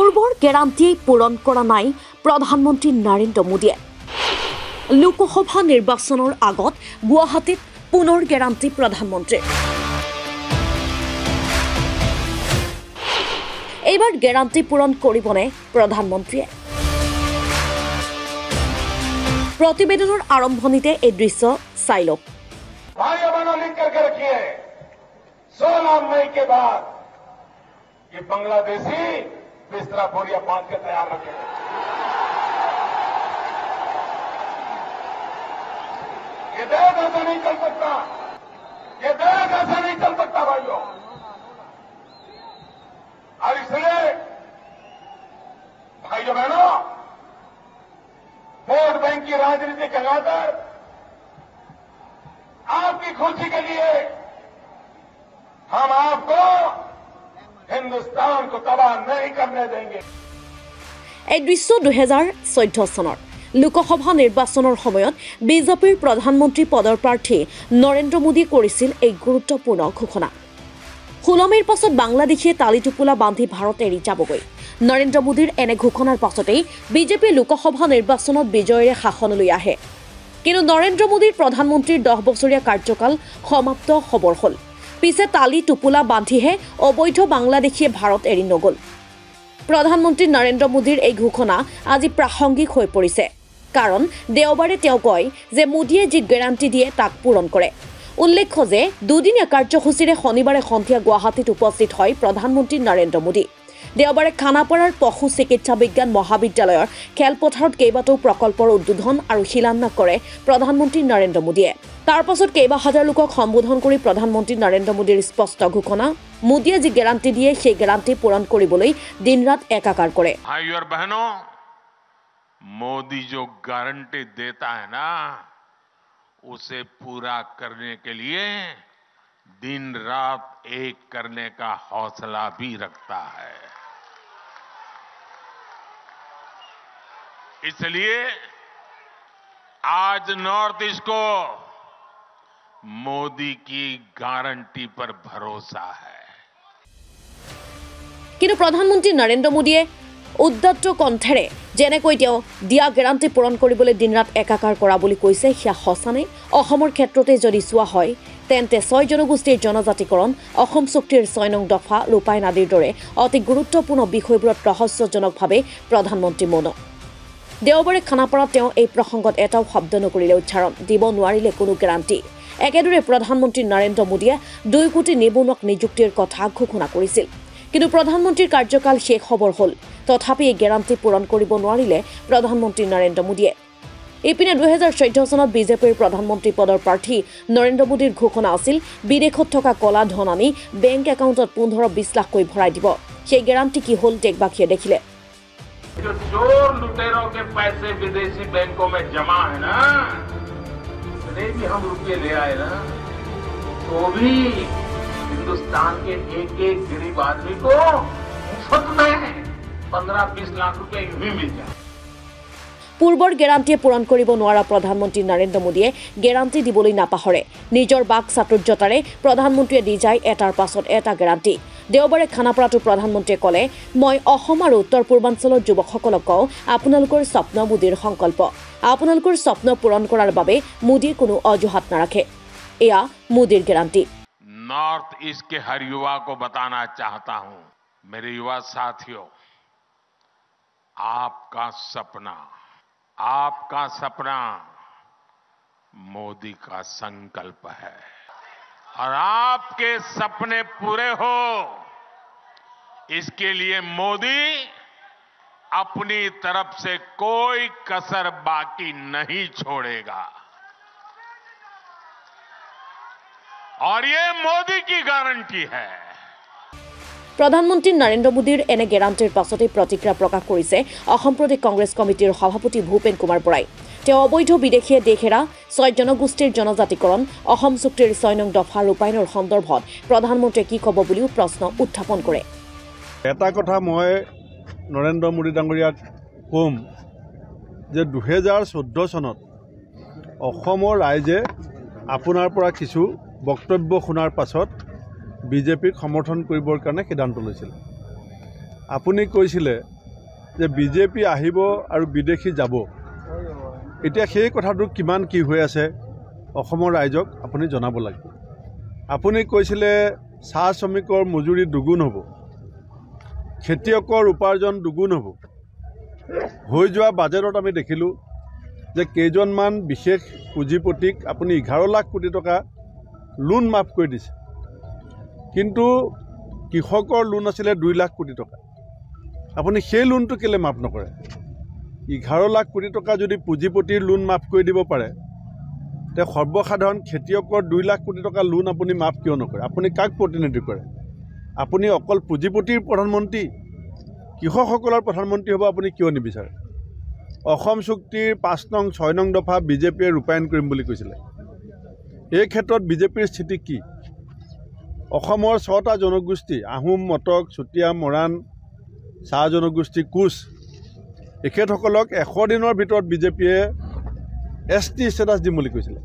পূৰ্বৰ গেৰাণ্টি পূৰণ কৰা নাই প্ৰধানমন্ত্ৰী নৰেন্দ্ৰ মোদীয়ে। লোকসভা নিৰ্বাচনৰ আগত গুৱাহাটীত পুনৰ গেৰাণ্টি প্ৰধানমন্ত্ৰীৰ। এইবাৰ গেৰাণ্টি পূৰণ কৰিবনে প্ৰধানমন্ত্ৰীয়ে? প্ৰতিবেদনৰ আৰম্ভণিতে এই দৃশ্য চাই লওক। भाइयों बहनों लिख करके रखिए 16 मई के बाद ये बांग्लादेशी बिस्तरा बोरिया बांध के तैयार रखे। ये देश ऐसा नहीं चल सकता, ये देश ऐसा नहीं चल सकता भाइयों। और इसलिए भाइयों बहनों वोट बैंक की राजनीति लगाकर आपकी खुशी के लिए हम आपको हिंदुस्तान को तबाह नहीं करने देंगे। এই দৃশ্য 2014 চনৰ লোকসভা নিৰ্বাচনৰ সময়ত বিজেপিৰ প্ৰধানমন্ত্ৰী পদৰ প্ৰাৰ্থী নৰেন্দ্ৰ মোদীয়ে কৰিছিল এই গুৰুত্বপূৰ্ণ ঘোষণা। 16 মেৰ পাছত বাংলাদেশে তালি টোপোলা বান্ধি ভাৰত এৰি যাবগৈ। নৰেন্দ্ৰ মোদীৰ এনে ঘোষণাৰ পাছতেই বিজেপি লোকসভা নিৰ্বাচনত বিজয়েৰে শাসনলৈ আহে। কিন্তু নৰেন্দ্ৰ মোদীৰ প্ৰধানমন্ত্ৰীৰ 10 বছৰীয়া কাৰ্যকাল সমাপ্ত হবৰ হ'ল। পিছে তালি টোপোলা বান্ধিহে অবৈধ বাংলাদেশীয়ে ভাৰত এৰি নগ'ল। প্ৰধানমন্ত্ৰী নৰেন্দ্ৰ মোদীৰ এই ঘোষণা আজি প্ৰাসংগিক হৈ পৰিছে। কাৰণ দেওবাৰে তেওঁ কয় যে মোদীয়ে যি গেৰাণ্টি দিয়ে তাক পূৰণ কৰে। উল্লেখ্য যে দুদিনীয়া কাৰ্যসূচীৰে শনিবাৰে সন্ধিয়া গুৱাহাটীত উপস্থিত হয় প্ৰধানমন্ত্ৰী নৰেন্দ্ৰ মোদী। দেওবাৰে খানাপাৰাৰ পশু চিকিৎসা বিজ্ঞান মহাবিদ্যালয়ৰ খেলপথাৰত কেইবাটাও প্ৰকল্পৰ উদ্বোধন আৰু শিলান্যাস কৰে প্ৰধানমন্ত্ৰী নৰেন্দ্ৰ মোদীয়ে। তাৰ পাছত কেইবা হাজাৰ লোকক সম্বোধন কৰি প্ৰধানমন্ত্ৰী নৰেন্দ্ৰ মোদীৰ স্পষ্ট ঘোষণা, মোদীয়ে যি গেৰাণ্টি দিয়ে সেই গেৰাণ্টি পূৰণ কৰিবলৈ দিন ৰাত একাকাৰ কৰে। भाइयों और बहनों, मोदी जो गारंटी देता है ना, उसे पूरा करने के लिए दिन रात एक करने का हौसला भी रखता है। इसलिए आज नॉर्थ ईस्ट को मोदी की गारंटी पर भरोसा है। কিন্তু প্ৰধানমন্ত্ৰী নৰেন্দ্ৰ মোদীয়ে উদ্যত কণ্ঠেৰে যেনেকৈ তেওঁ দিয়া গেৰাণ্টি পূৰণ কৰিবলৈ দিন ৰাত একাকাৰ কৰা বুলি কৈছে, সেয়া সঁচানে? অসমৰ ক্ষেত্ৰতে যদি চোৱা হয় তেন্তে 6 জনগোষ্ঠীৰ জনজাতিকৰণ, অসম চুক্তিৰ 6 নং দফা ৰূপায়ণ আদিৰ দৰে অতি গুৰুত্বপূৰ্ণ বিষয়বোৰত ৰহস্যজনকভাৱে প্ৰধানমন্ত্ৰী মৌন। দেওবাৰে খানাপাৰাত তেওঁ এই প্ৰসংগত এটাও শব্দ নকৰিলে, উচ্চাৰণ দিব নোৱাৰিলে কোনো গেৰাণ্টি। একেদৰে প্ৰধানমন্ত্ৰী নৰেন্দ্ৰ মোদীয়ে 2 কোটি নিবনুৱাক নিযুক্তিৰ কথা ঘোষণা কৰিছিল। কিন্তু প্ৰধানমন্ত্ৰীৰ কাৰ্যকাল শেষ হবৰ হ'ল, তথাপি এই গেৰাণ্টি পূৰণ কৰিব নোৱাৰিলে প্ৰধানমন্ত্ৰী নৰেন্দ্ৰ মোদীয়ে। ইপিনে 2014 চনত বিজেপিৰ প্ৰধানমন্ত্ৰী পদৰ প্ৰাৰ্থী নৰেন্দ্ৰ মোদীৰ ঘোষণা আছিল বিদেশত থকা কলা ধন আনি বেংক একাউণ্টত 15-20 লাখকৈ ভৰাই দিব। সেই গেৰাণ্টি কি হ'ল দেশবাসীয়ে দেখিলে। जो चोर लुटेरों के पैसे विदेशी बैंकों में जमा है ना, इतने भी हम रुपये ले आए ना, तो भी हिंदुस्तान के एक गरीब आदमी को मुफ्त में 15-20 लाख रुपए यूं ही मिल जाए। পূৰ্বৰ গেৰাণ্টিয়ে পূৰণ কৰিব নোৱাৰা প্ৰধানমন্ত্ৰী নৰেন্দ্ৰ মোদীয়ে গেৰাণ্টি দিবলৈ নাপাহৰে। নিজৰ বাক চাতুৰ্যতাৰে প্ৰধানমন্ত্ৰীয়ে দি যায় এটাৰ পাছত এটা গেৰাণ্টি। দেওবাৰে খানাপাৰাতো প্ৰধানমন্ত্ৰীয়ে ক'লে, মই অসম আৰু উত্তৰ পূৰ্বাঞ্চলৰ যুৱকসকলক কওঁ, আপোনালোকৰ স্বপ্ন মোদীৰ সংকল্প। আপোনালোকৰ স্বপ্ন পূৰণ কৰাৰ বাবে মোদীয়ে কোনো অজুহাত নাৰাখে। এয়া মোদীৰ গেৰাণ্টি। नॉर्थ ईस्ट के हर युवा को बताना चाहता हूं, मेरे युवा साथियों, आपका सपना मोदी का संकल्प है। और आपके सपने पूरे हो, इसके लिए मोदी अपनी तरफ से कोई कसर बाकी नहीं छोड़ेगा। और ये मोदी की गारंटी है। প্ৰধানমন্ত্ৰী নৰেন্দ্ৰ মোদীৰ এনে গেৰাণ্টিৰ পাছতে প্ৰতিক্ৰিয়া প্ৰকাশ কৰিছে অসম প্ৰদেশ কংগ্ৰেছ কমিটিৰ সভাপতি ভূপেন কুমাৰ বৰাই। তেওঁ অবৈধ বিদেশীয়ে দেশ এৰা 6 জনগোষ্ঠীৰ জনজাতিকৰণ, অসম চুক্তিৰ 6 নং দফা ৰূপায়ণৰ সন্দৰ্ভত প্ৰধানমন্ত্ৰীয়ে কি ক'ব বুলিও প্ৰশ্ন উত্থাপন কৰে। এটা কথা মই নৰেন্দ্ৰ মোদী ডাঙৰীয়াক কম যে 2014 চনত অসমৰ ৰাইজে আপোনাৰ পৰা কিছু বক্তব্য শুনাৰ পাছত বিজেপিক সমৰ্থন কৰিবৰ কাৰণে সিদ্ধান্ত লৈছিল। আপুনি কৈছিলে যে বিজেপি আহিব আৰু বিদেশী যাব এতিয়া সেই কথাটো কিমান কি হৈ আছে অসমৰ ৰাইজক আপুনি জনাব লাগিব আপুনি কৈছিলে চাহ শ্ৰমিকৰ মজুৰি দুগুণ হ'ব খেতিয়কৰ উপাৰ্জন দুগুণ হ'ব হৈ যোৱা বাজেটত আমি দেখিলোঁ যে কেইজনমান বিশেষ পুঁজিপতিক আপুনি 11 লাখ কোটি টকা লোন মাফ কৰি দিছে কিন্তু কৃষকৰ লোন আছিলে 2 লাখ কোটি টকা আপুনি সেই লোনটো কেলে মাফ নকৰে 11 লাখ কোটি টকা যদি পুঁজিপতিৰ লোন মাফ কৰি দিব পাৰে তে সৰ্বসাধাৰণ খেতিয়কৰ 2 লাখ কোটি টকা লোন আপুনি মাফ কিয় নকৰে আপুনি কাক প্ৰতিনিধি কৰে আপুনি অকল পুঁজিপতিৰ প্ৰধানমন্ত্ৰী কৃষকসকলৰ প্ৰধানমন্ত্ৰী হ'ব আপুনি কিয় নিবিচাৰে অসম চুক্তিৰ 5 নং 6 নং দফা বিজেপিয়ে ৰূপায়ণ কৰিম বুলি কৈছিলে এই ক্ষেত্ৰত বিজেপিৰ স্থিতি কি অসমৰ 6টা জনগোষ্ঠী আহোম মটক চুতীয়া মৰাণ চাহ জনগোষ্ঠী কোচ এখেতসকলক 100 দিনৰ ভিতৰত বিজেপিয়ে এছটি ষ্টেটাছ দিম বুলি কৈছিলে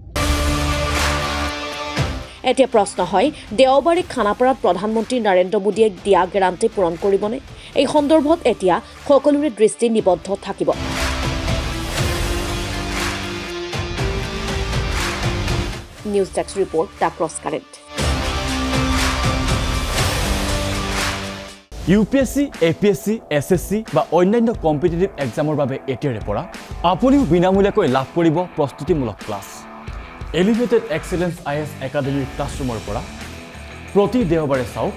এতিয়া প্ৰশ্ন হয় দেওবাৰে খানাপাৰাত প্ৰধানমন্ত্ৰী নৰেন্দ্ৰ মোদীয়ে দিয়া গেৰাণ্টি পূৰণ কৰিবনে এই সন্দৰ্ভত এতিয়া সকলোৰে দৃষ্টি নিবদ্ধ থাকিব news desk report the cross current UPSC APS-C SSC বা অন্যান্য কম্পিটিটিভ এক্সামৰ বাবে এতিয়াৰে পৰা আপুনিও বিনামূলীয়াকৈ লাভ কৰিব প্ৰস্তুতিমূলক ক্লাছ এলিভেটেড এক্সেলেন্স আইএছ একাডেমীৰ ক্লাছৰুমৰ পৰা প্ৰতি দেওবাৰে চাওক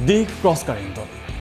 দি ক্ৰছ কাৰেণ্টত